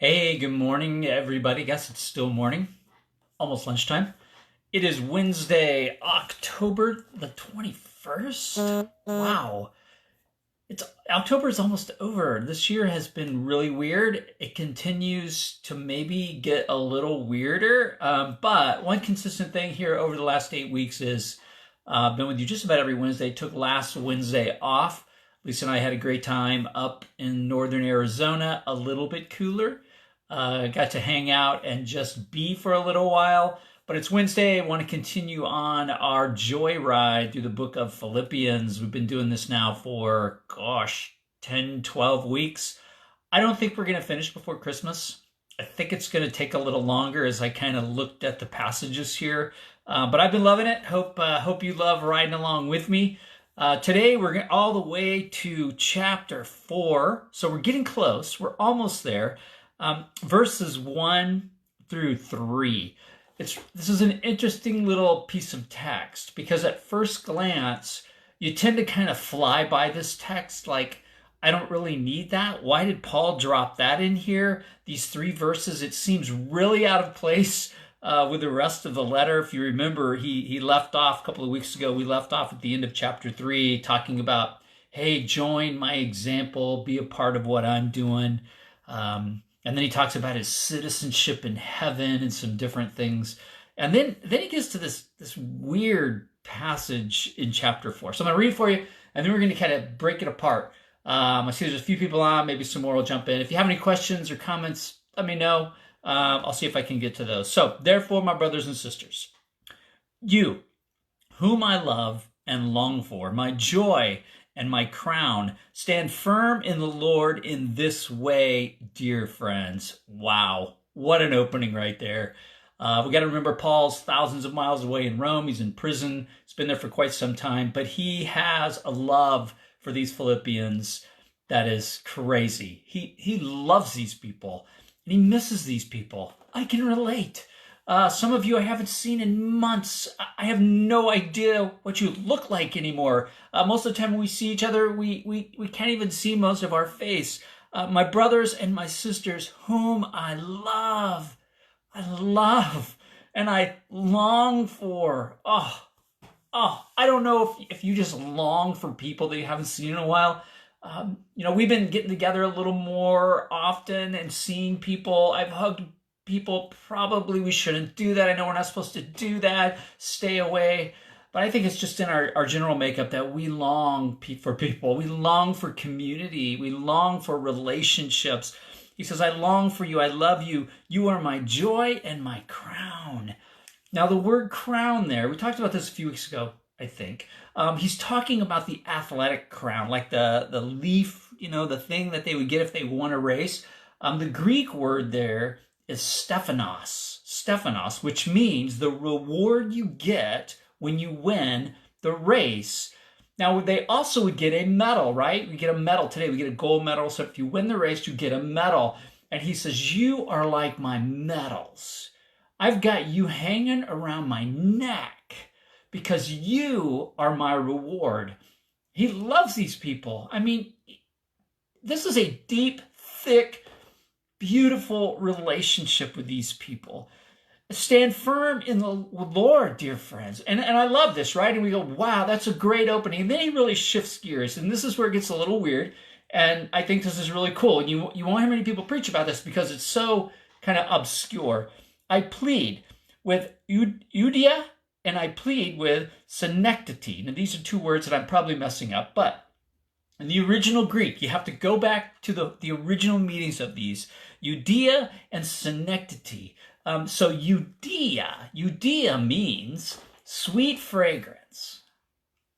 Hey, good morning, everybody. Guess it's still morning, almost lunchtime. It is Wednesday, October the 21st. Wow. It's October is almost over. This year has been really weird. It continues to maybe get a little weirder. But one consistent thing here over the last 8 weeks is I've been with you just about every Wednesday. Took last Wednesday off. Lisa and I had a great time up in northern Arizona, a little bit cooler. Got to hang out and just be for a little while. But it's Wednesday. I want to continue on our joy ride through the book of Philippians. We've been doing this now for, 10, 12 weeks. I don't think we're going to finish before Christmas. I think it's going to take a little longer as I kind of looked at the passages here. But I've been loving it. Hope you love riding along with me. Today we're all the way to chapter 4. So we're getting close. We're almost there. Verses 1 through 3. This is an interesting little piece of text because at first glance, you tend to kind of fly by this text like, I don't really need that. Why did Paul drop that in here? These 3 verses, it seems really out of place with the rest of the letter. If you remember, he left off a couple of weeks ago. We left off at the end of chapter 3 talking about, hey, join my example, be a part of what I'm doing. And then he talks about his citizenship in heaven and some different things. And then he gets to this weird passage in chapter 4. So I'm going to read it for you, and then we're going to kind of break it apart. I see there's a few people on. Maybe some more will jump in. If you have any questions or comments, let me know. I'll see if I can get to those. So, therefore, my brothers and sisters, you, whom I love and long for, my joy and my crown, stand firm in the Lord in this way, dear friends. Wow, what an opening right there. We got to remember Paul's thousands of miles away in Rome. He's in prison. He's been there for quite some time, but he has a love for these Philippians that is crazy. He loves these people, and he misses these people. I can relate. Some of you I haven't seen in months. I have no idea what you look like anymore. Most of the time when we see each other, we can't even see most of our face. My brothers and my sisters, whom I love, and I long for. I don't know if you just long for people that you haven't seen in a while. We've been getting together a little more often and seeing people. I've hugged people. Probably we shouldn't do that. I know we're not supposed to do that. Stay away. But I think it's just in our general makeup that we long for people. We long for community. We long for relationships. He says, I long for you. I love you. You are my joy and my crown. Now, the word crown there, we talked about this a few weeks ago, I think. He's talking about the athletic crown, like the leaf, the thing that they would get if they won a race. The Greek word there is Stephanos, which means the reward you get when you win the race. Now, they also would get a medal, right? We get a medal today. We get a gold medal. So if you win the race, you get a medal. And he says, you are like my medals. I've got you hanging around my neck because you are my reward. He loves these people. I mean, this is a deep, thick, beautiful relationship with these people. Stand firm in the Lord, dear friends. And I love this, right? And we go, wow, that's a great opening. And then he really shifts gears. And this is where it gets a little weird. And I think this is really cool. And you won't hear many people preach about this because it's so kind of obscure. I plead with Eudia and I plead with synecdoche. Now, these are 2 words that I'm probably messing up. But in the original Greek, you have to go back to the original meanings of these. Eudia and synecdoche. So Eudia means sweet fragrance.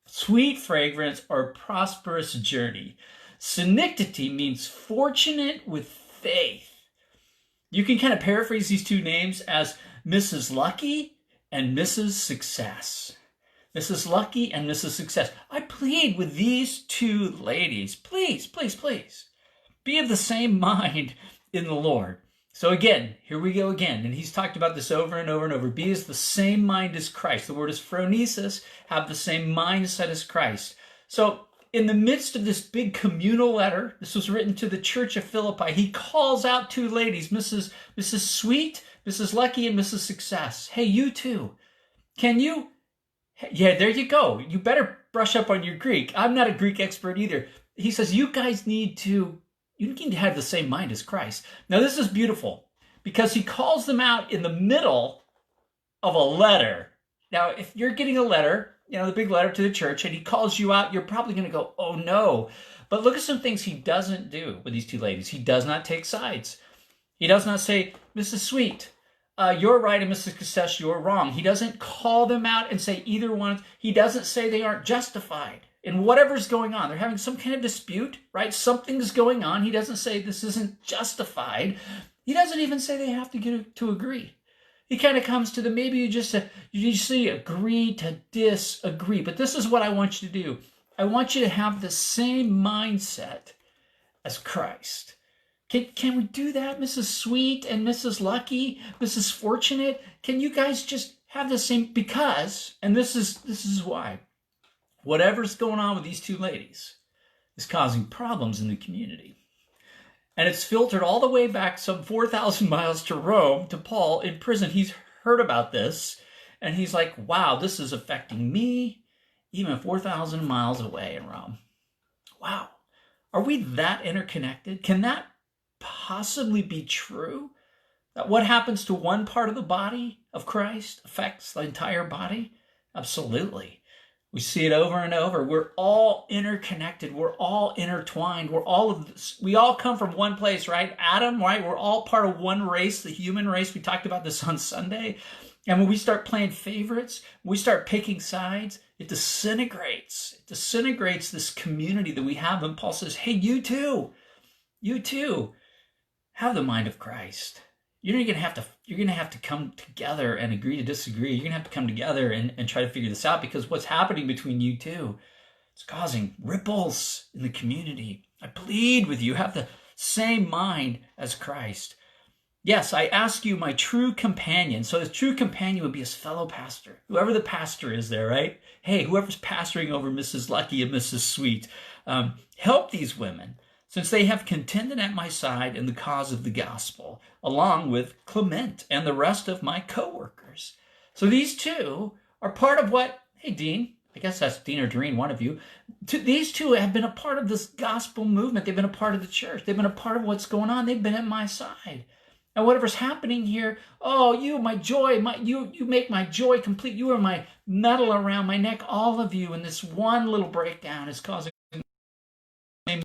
Sweet fragrance or prosperous journey. Synecdoche means fortunate with faith. You can kind of paraphrase these 2 names as Mrs. Lucky and Mrs. Success. Mrs. Lucky and Mrs. Success. I plead with these 2 ladies, please, please, please, be of the same mind in the Lord. So again, here we go again. And he's talked about this over and over and over. Be as the same mind as Christ. The word is phronesis, have the same mindset as Christ. So in the midst of this big communal letter, this was written to the church of Philippi, he calls out two ladies, Mrs. Sweet, Mrs. Lucky, and Mrs. Success. Hey, you two, can you? Yeah, there you go. You better brush up on your Greek. I'm not a Greek expert either. He says, you guys need to have the same mind as Christ. Now, this is beautiful because he calls them out in the middle of a letter. Now, if you're getting a letter, the big letter to the church, and he calls you out, you're probably going to go, oh no. But look at some things he doesn't do with these two ladies. He does not take sides. He does not say, Mrs. Sweet, you're right, and Mrs. Success, you're wrong. He doesn't call them out and say either one. He doesn't say they aren't justified in whatever's going on. They're having some kind of dispute, right? Something's going on. He doesn't say this isn't justified. He doesn't even say they have to get to agree. He kind of comes to the, maybe you just agree to disagree. But this is what I want you to do. I want you to have the same mindset as Christ. Can we do that, Mrs. Sweet and Mrs. Lucky, Mrs. Fortunate? Can you guys just have the same? Because, and this is why, whatever's going on with these two ladies is causing problems in the community. And it's filtered all the way back some 4,000 miles to Rome, to Paul in prison. He's heard about this, and he's like, wow, this is affecting me even 4,000 miles away in Rome. Wow. Are we that interconnected? Can that possibly be true? That what happens to one part of the body of Christ affects the entire body? Absolutely. We see it over and over. We're all interconnected. We're all intertwined. We all come from one place, right? Adam, right? We're all part of one race, the human race. We talked about this on Sunday. And when we start playing favorites, we start picking sides, it disintegrates. It disintegrates this community that we have. And Paul says, hey, you too, have the mind of Christ. You're going to have to come together and agree to disagree. You're going to have to come together and try to figure this out, because what's happening between you two, it's causing ripples in the community. I plead with you, have the same mind as Christ. Yes, I ask you, my true companion. So his true companion would be his fellow pastor, whoever the pastor is there, right? Hey, whoever's pastoring over Mrs. Lucky and Mrs. Sweet, help these women, since they have contended at my side in the cause of the gospel, along with Clement and the rest of my co-workers. So these two are part of what, hey, Dean, I guess that's Dean or Doreen, one of you. These two have been a part of this gospel movement. They've been a part of the church. They've been a part of what's going on. They've been at my side. And whatever's happening here, oh, you, my joy, you make my joy complete. You are my medal around my neck. All of you in this one little breakdown is causing